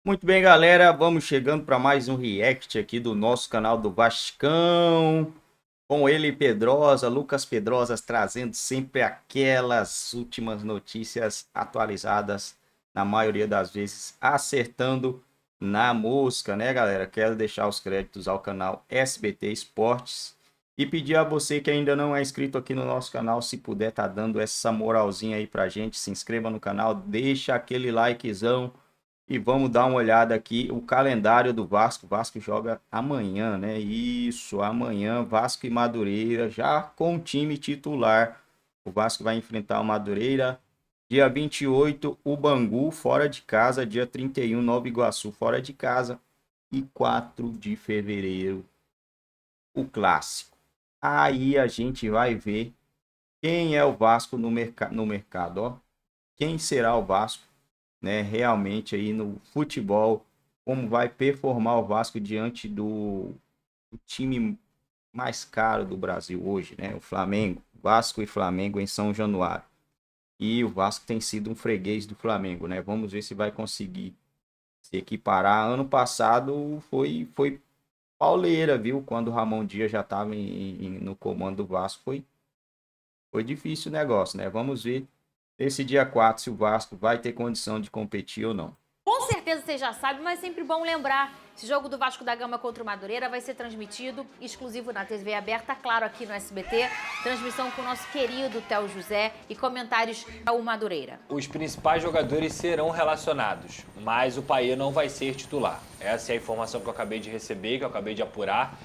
Muito bem, galera, vamos chegando para mais um react aqui do nosso canal do Vascão. Com ele, Pedrosa, Lucas Pedrosas, trazendo sempre aquelas últimas notícias atualizadas, na maioria das vezes acertando na mosca, né, galera? Quero deixar os créditos ao canal SBT Esportes e pedir a você que ainda não é inscrito aqui no nosso canal, se puder tá dando essa moralzinha aí pra gente, se inscreva no canal, deixa aquele likezão. E vamos dar uma olhada aqui, o calendário do Vasco. O Vasco joga amanhã, né? Isso, amanhã, Vasco e Madureira, já com o time titular. O Vasco vai enfrentar o Madureira. Dia 28, o Bangu, fora de casa. Dia 31, Nova Iguaçu, fora de casa. E 4 de fevereiro, o Clássico. Aí a gente vai ver quem é o Vasco no mercado, ó. Quem será o Vasco, né, realmente aí no futebol, como vai performar o Vasco diante do time mais caro do Brasil hoje, né, o Flamengo, Vasco e Flamengo em São Januário. E o Vasco tem sido um freguês do Flamengo, né? Vamos ver se vai conseguir se equiparar. Ano passado foi pauleira, viu? Quando o Ramon Dias já estava no comando do Vasco, foi difícil o negócio, né? Vamos ver esse dia 4 se o Vasco vai ter condição de competir ou não. Com certeza você já sabe, mas é sempre bom lembrar. Esse jogo do Vasco da Gama contra o Madureira vai ser transmitido exclusivo na TV aberta, claro, aqui no SBT. Transmissão com o nosso querido Theo José e comentários ao Madureira. Os principais jogadores serão relacionados, mas o Payet não vai ser titular. Essa é a informação que eu acabei de receber, que eu acabei de apurar.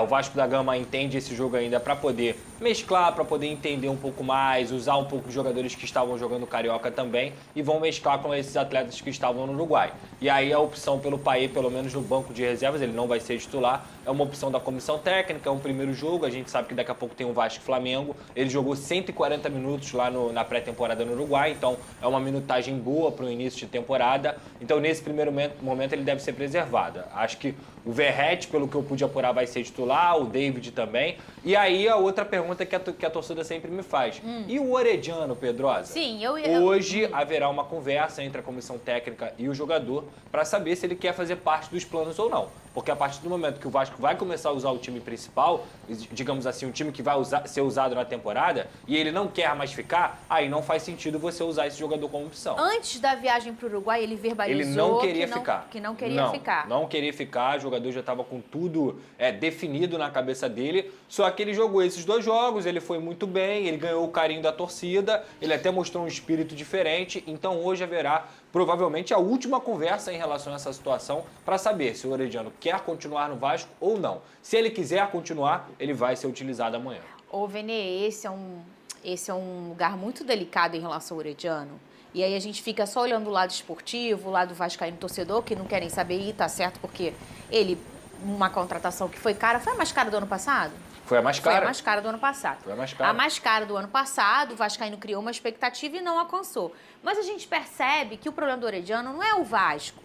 O Vasco da Gama entende esse jogo ainda para poder mesclar, para poder entender um pouco mais, usar um pouco os jogadores que estavam jogando Carioca também e vão mesclar com esses atletas que estavam no Uruguai. E aí a opção pelo Payet, pelo menos no banco de reservas, ele não vai ser titular, é uma opção da comissão técnica, é um primeiro jogo, a gente sabe que daqui a pouco tem o Vasco e Flamengo, ele jogou 140 minutos lá na pré-temporada no Uruguai, então é uma minutagem boa para o início de temporada, então nesse primeiro momento ele deve ser preservado. Acho que o Verratti, pelo que eu pude apurar, vai ser titular, o David também. E aí a outra pergunta que a torcida sempre me faz. E o Orediano, Pedrosa? Sim, Hoje haverá uma conversa entre a comissão técnica e o jogador para saber se ele quer fazer parte dos planos ou não. Porque a partir do momento que o Vasco vai começar a usar o time principal, digamos assim, um time que vai ser usado na temporada, e ele não quer mais ficar, aí não faz sentido você usar esse jogador como opção. Antes da viagem para o Uruguai, ele verbalizou ele não queria ficar. Que não queria ficar. Não queria ficar, o jogador já estava com tudo definido na cabeça dele, só que ele jogou esses 2 jogos, ele foi muito bem, ele ganhou o carinho da torcida, ele até mostrou um espírito diferente, então hoje haverá provavelmente a última conversa em relação a essa situação para saber se o Orediano quer continuar no Vasco ou não. Se ele quiser continuar, ele vai ser utilizado amanhã. Ô, Vene, esse é um lugar muito delicado em relação ao Orediano. E aí a gente fica só olhando o lado esportivo, o lado vascaíno torcedor, que não querem saber, e tá certo, porque ele, uma contratação que foi cara, foi a mais cara do ano passado? Foi a mais cara? Foi a mais cara do ano passado. Foi a mais cara. A mais cara do ano passado, o vascaíno criou uma expectativa e não alcançou. Mas a gente percebe que o problema do Orediano não é o Vasco.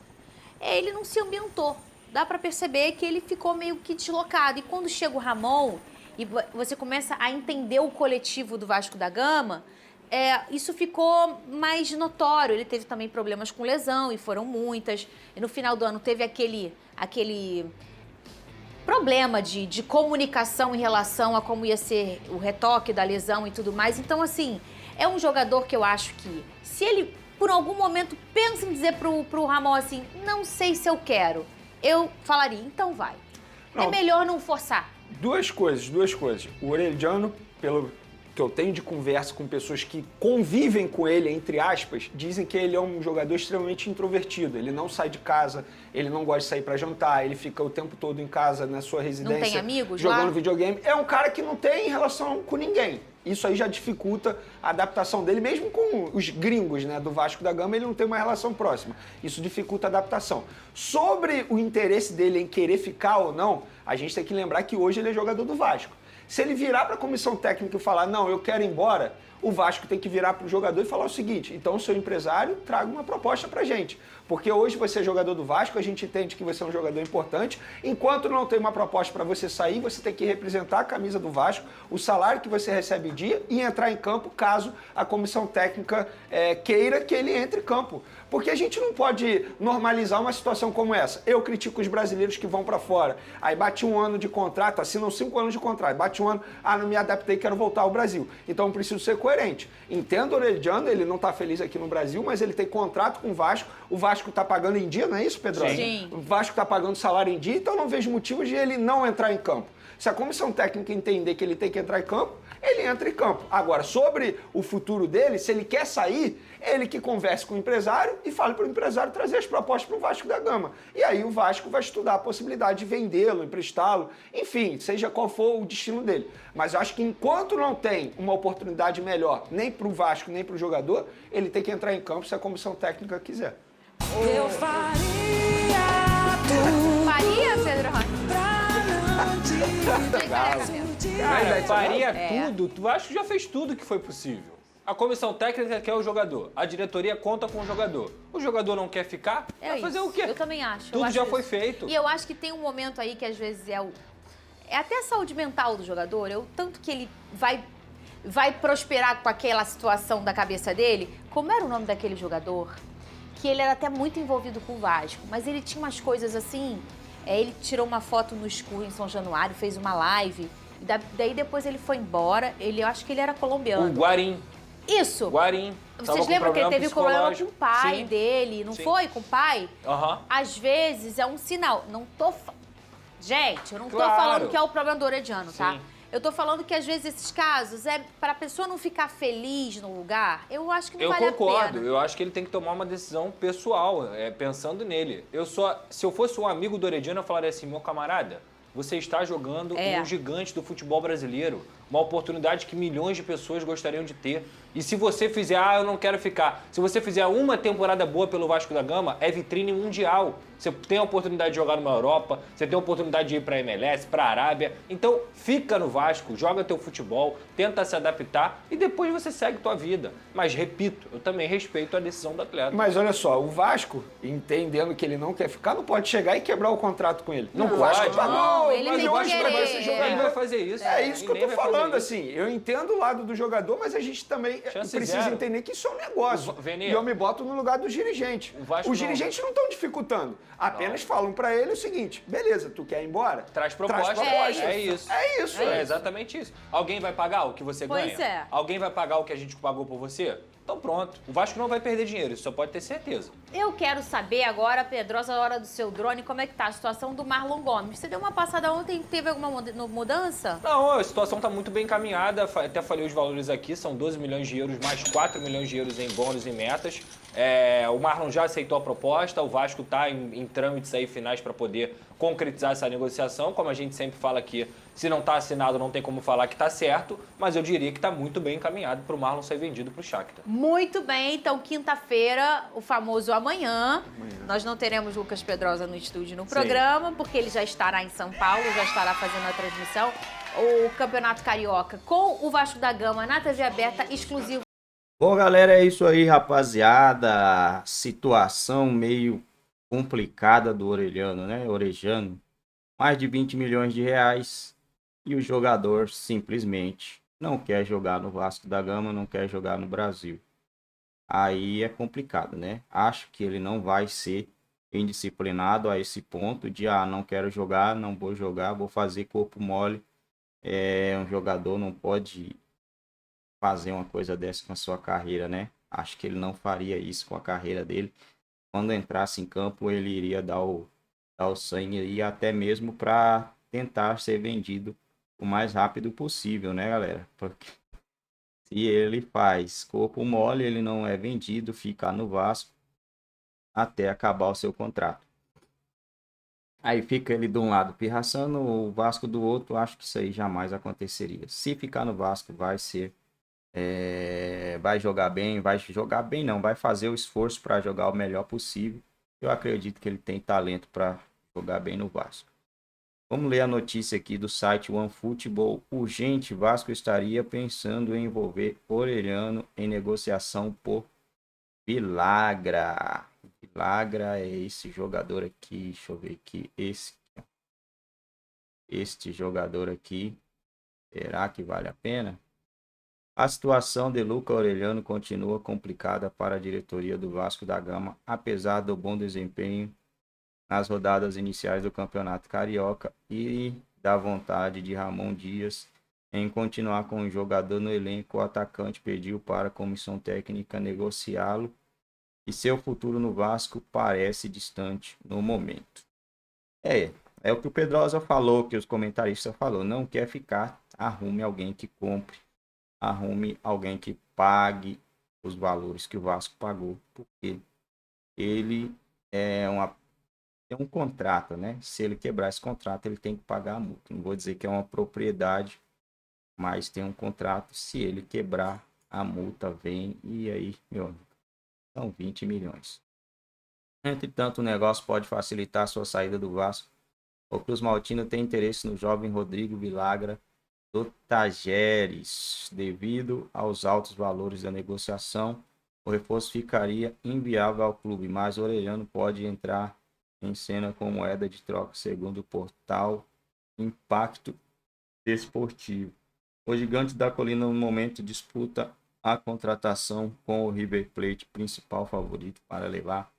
Ele não se ambientou. Dá pra perceber que ele ficou meio que deslocado. E quando chega o Ramon e você começa a entender o coletivo do Vasco da Gama, isso ficou mais notório. Ele teve também problemas com lesão, e foram muitas. E no final do ano teve aquele problema de comunicação em relação a como ia ser o retoque da lesão e tudo mais. Então, assim, é um jogador que eu acho que, se ele, por algum momento, pensa em dizer pro Ramon assim, não sei se eu quero, eu falaria, então vai. Não. É melhor não forçar. Duas coisas. O Orediano, pelo que eu tenho de conversa com pessoas que convivem com ele, entre aspas, dizem que ele é um jogador extremamente introvertido. Ele não sai de casa, ele não gosta de sair para jantar, ele fica o tempo todo em casa, na sua residência. Não tem amigos jogando lá? videogame. É um cara que não tem relação com ninguém. Isso aí já dificulta a adaptação dele, mesmo com os gringos, né, do Vasco da Gama, ele não tem uma relação próxima. Isso dificulta a adaptação. Sobre o interesse dele em querer ficar ou não, a gente tem que lembrar que hoje ele é jogador do Vasco. Se ele virar para a comissão técnica e falar, não, eu quero ir embora, o Vasco tem que virar para o jogador e falar o seguinte: então, seu empresário, traga uma proposta para gente. Porque hoje você é jogador do Vasco, a gente entende que você é um jogador importante. Enquanto não tem uma proposta para você sair, você tem que representar a camisa do Vasco, o salário que você recebe em dia e entrar em campo caso a comissão técnica queira que ele entre em campo. Porque a gente não pode normalizar uma situação como essa. Eu critico os brasileiros que vão para fora. Aí bate um ano de contrato, assinam 5 anos de contrato. Bate um ano, não me adaptei, quero voltar ao Brasil. Então eu preciso ser coerente. Entendo o Orelhano, ele não está feliz aqui no Brasil, mas ele tem contrato com o Vasco. O Vasco está pagando em dia, não é isso, Pedrosa? Sim. O Vasco está pagando salário em dia, então não vejo motivos de ele não entrar em campo. Se a comissão técnica entender que ele tem que entrar em campo, ele entra em campo. Agora, sobre o futuro dele, se ele quer sair, ele que converse com o empresário e fale para o empresário trazer as propostas para o Vasco da Gama. E aí o Vasco vai estudar a possibilidade de vendê-lo, emprestá-lo, enfim, seja qual for o destino dele. Mas eu acho que enquanto não tem uma oportunidade melhor, nem para o Vasco, nem para o jogador, ele tem que entrar em campo se a comissão técnica quiser. Eu faria tudo Faria, Pedro Rocha? Cara, faria É. tudo. Tu acha que já fez tudo que foi possível. A comissão técnica quer o jogador. A diretoria conta com o jogador. O jogador não quer ficar? Vai fazer isso. o quê? Eu também acho. Eu Tudo acho já isso. foi feito. E eu acho que tem um momento aí que às vezes é até a saúde mental do jogador, o tanto que ele vai prosperar com aquela situação da cabeça dele. Como era o nome daquele jogador? Que ele era até muito envolvido com o Vasco, mas ele tinha umas coisas assim. Ele tirou uma foto no escuro em São Januário, fez uma live. Daí depois ele foi embora. Eu acho que ele era colombiano. O Guarim. Isso! Guarim. Tava Vocês com lembram que ele teve problema com o psicológico. pai Sim. dele, não Sim. foi? Com o pai? Aham. Às vezes é um sinal. Não tô. Gente, eu não Claro. tô falando que é o problema do Orediano, tá? Sim. Eu tô falando que às vezes esses casos é pra pessoa não ficar feliz no lugar. Eu acho que não Eu vale a concordo. pena. Eu acho que ele tem que tomar uma decisão pessoal, pensando nele. Se eu fosse um amigo do Orediano, eu falaria assim: meu camarada, você está jogando um gigante do futebol brasileiro. Uma oportunidade que milhões de pessoas gostariam de ter. E se você fizer, eu não quero ficar. Se você fizer uma temporada boa pelo Vasco da Gama, é vitrine mundial. Você tem a oportunidade de jogar numa Europa, você tem a oportunidade de ir para a MLS, para a Arábia. Então, fica no Vasco, joga teu futebol, tenta se adaptar e depois você segue tua vida. Mas, repito, eu também respeito a decisão do atleta. Mas olha só, o Vasco, entendendo que ele não quer ficar, não pode chegar e quebrar o contrato com ele. Não o Vasco pode. pagou, Não, ele mas tem o que Vasco querer. vai ser jogador. Ninguém vai fazer isso. É isso que eu Ninguém tô vai fazer falando, isso. assim. Eu entendo o lado do jogador, mas a gente também Chance precisa zero. entender que isso é um negócio. Vene, E eu me boto no lugar dos dirigentes. O Vasco Os não. dirigentes não estão dificultando. Apenas falam pra ele o seguinte: beleza, tu quer ir embora? Traz proposta. proposta. É isso. É isso. É exatamente isso. Alguém vai pagar o que você Pois ganha? é. Alguém vai pagar o que a gente pagou por você? Então pronto. O Vasco não vai perder dinheiro, isso só pode ter certeza. Eu quero saber agora, Pedrosa, a hora do seu drone, como é que tá a situação do Marlon Gomes. Você deu uma passada ontem, teve alguma mudança? Não, a situação está muito bem encaminhada, até falei os valores aqui, são 12 milhões de euros mais 4 milhões de euros em bônus e metas. O Marlon já aceitou a proposta, o Vasco está em trâmites aí finais para poder concretizar essa negociação. Como a gente sempre fala aqui, se não está assinado não tem como falar que está certo, mas eu diria que está muito bem encaminhado para o Marlon ser vendido para o Shakhtar. Muito bem, então quinta-feira, o famoso amanhã. Nós não teremos Lucas Pedrosa no estúdio no programa, porque ele já estará em São Paulo, já estará fazendo a transmissão. O Campeonato Carioca com o Vasco da Gama na TV aberta, exclusivo. Bom, galera, é isso aí, rapaziada. Situação meio complicada do Orelhano, né? Orejano. Mais de 20 milhões de reais. E o jogador simplesmente não quer jogar no Vasco da Gama, não quer jogar no Brasil. Aí é complicado, né? Acho que ele não vai ser indisciplinado a esse ponto de, não quero jogar, não vou jogar, vou fazer corpo mole. Um jogador não pode fazer uma coisa dessa com a sua carreira, né? Acho que ele não faria isso com a carreira dele. Quando entrasse em campo, ele iria dar o sangue e até mesmo para tentar ser vendido o mais rápido possível, né, galera? Porque se ele faz corpo mole, ele não é vendido, fica no Vasco até acabar o seu contrato. Aí fica ele de um lado pirraçando, o Vasco do outro. Acho que isso aí jamais aconteceria. Se ficar no Vasco, vai ser vai jogar bem, vai fazer o esforço para jogar o melhor possível. Eu acredito que ele tem talento para jogar bem no Vasco. Vamos ler a notícia aqui do site OneFootball. Urgente, Vasco estaria pensando em envolver Orelhano em negociação por Vilagra. Vilagra é esse jogador aqui, deixa eu ver aqui, este jogador aqui, será que vale a pena? A situação de Luca Orelhano continua complicada para a diretoria do Vasco da Gama, apesar do bom desempenho nas rodadas iniciais do Campeonato Carioca e da vontade de Ramon Dias em continuar com o jogador no elenco. O atacante pediu para a comissão técnica negociá-lo e seu futuro no Vasco parece distante no momento. É o que o Pedrosa falou, que os comentaristas falou, não quer ficar, arrume alguém que compre, arrume alguém que pague os valores que o Vasco pagou, porque ele tem um contrato, né? Se ele quebrar esse contrato, ele tem que pagar a multa. Não vou dizer que é uma propriedade, mas tem um contrato. Se ele quebrar, a multa vem e aí, meu amigo, são 20 milhões. Entretanto, o negócio pode facilitar a sua saída do Vasco. O Cruz Maltino tem interesse no jovem Rodrigo Vilagra do Tajeres. Devido aos altos valores da negociação, o reforço ficaria inviável ao clube, mas o Orelhano pode entrar em cena com moeda de troca, segundo o portal Impacto Desportivo. O Gigante da Colina, no momento, disputa a contratação com o River Plate, principal favorito para levar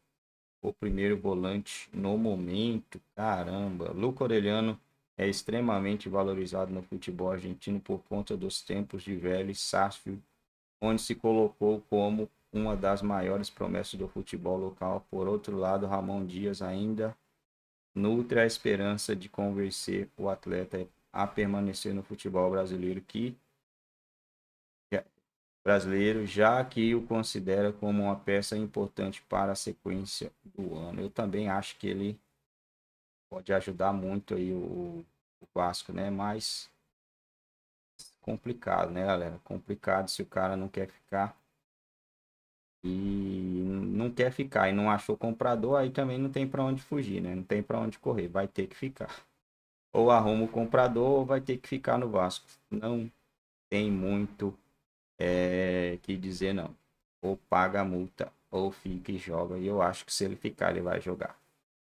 o primeiro volante no momento. Caramba, Luca Orelhano é extremamente valorizado no futebol argentino por conta dos tempos de Vélez Sarsfield, onde se colocou como uma das maiores promessas do futebol local. Por outro lado, Ramon Dias ainda nutre a esperança de convencer o atleta a permanecer no futebol brasileiro, já que o considera como uma peça importante para a sequência do ano. Eu também acho que ele pode ajudar muito aí o Vasco, né? Mas complicado, né, galera? Complicado se o cara não quer ficar e não achou comprador, aí também não tem para onde fugir, né? Não tem para onde correr, vai ter que ficar. Ou arruma o comprador ou vai ter que ficar no Vasco. Não tem muito que dizer, não. Ou paga a multa ou fica e joga. E eu acho que se ele ficar, ele vai jogar.